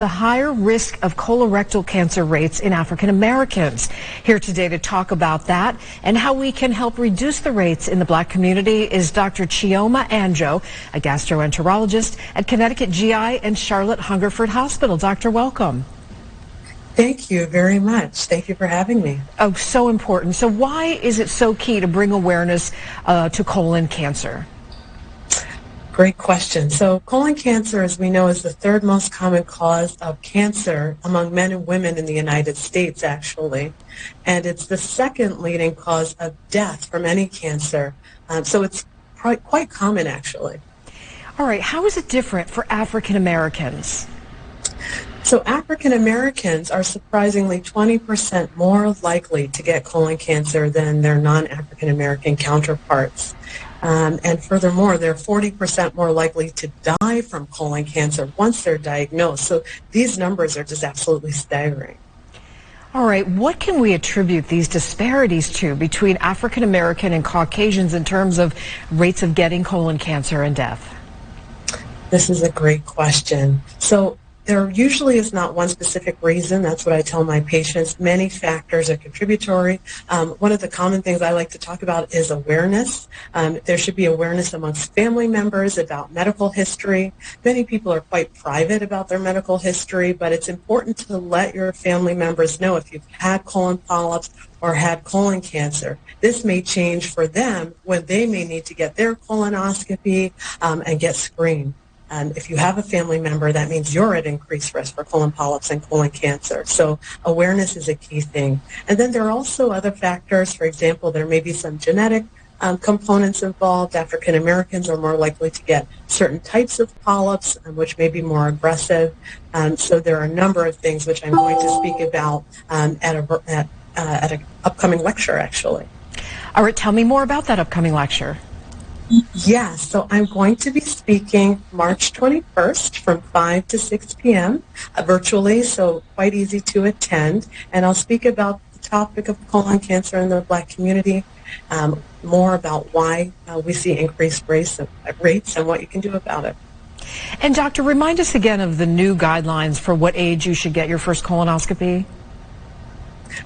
The higher risk of colorectal cancer rates in African Americans. Here today to talk about that and how we can help reduce the rates in the Black community is Dr. Chioma Anjou, a gastroenterologist at Connecticut GI and Charlotte Hungerford Hospital. Doctor, welcome. Thank you very much. Thank you for having me. Oh, so important. So why is it so key to bring awareness to colon cancer? Great question. So colon cancer, as we know, is the third most common cause of cancer among men and women in the United States, actually. And it's the second leading cause of death from any cancer. So it's quite common, actually. All right. How is it different for African Americans? So African Americans are surprisingly 20% more likely to get colon cancer than their non-African American counterparts. And furthermore, they're 40% more likely to die from colon cancer once they're diagnosed. So these numbers are just absolutely staggering. All right, what can we attribute these disparities to between African American and Caucasians in terms of rates of getting colon cancer and death? This is a great question. So there usually is not one specific reason. That's what I tell my patients. Many factors are contributory. One of the common things I like to talk about is awareness. There should be awareness amongst family members about medical history. Many people are quite private about their medical history, but it's important to let your family members know if you've had colon polyps or had colon cancer. This may change for them when they may need to get their colonoscopy and get screened. If you have a family member, that means you're at increased risk for colon polyps and colon cancer. So awareness is a key thing. And then there are also other factors. For example, there may be some genetic components involved. African Americans are more likely to get certain types of polyps, which may be more aggressive. So there are a number of things which I'm going to speak about at an upcoming lecture, actually. All right, tell me more about that upcoming lecture. Yes, so I'm going to be speaking March 21st from 5 to 6 p.m. Virtually, so quite easy to attend. And I'll speak about the topic of colon cancer in the Black community, more about why we see increased rates and what you can do about it. And doctor, remind us again of the new guidelines for what age you should get your first colonoscopy.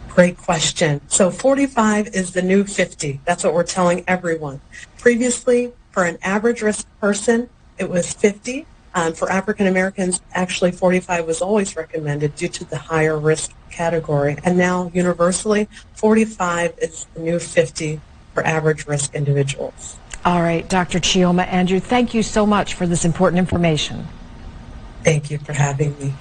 Great question. So 45 is the new 50. That's what we're telling everyone. Previously, for an average risk person, it was 50. For African Americans, actually 45 was always recommended due to the higher risk category. And now universally, 45 is the new 50 for average risk individuals. All right, Dr. Chioma Anjou, thank you so much for this important information. Thank you for having me.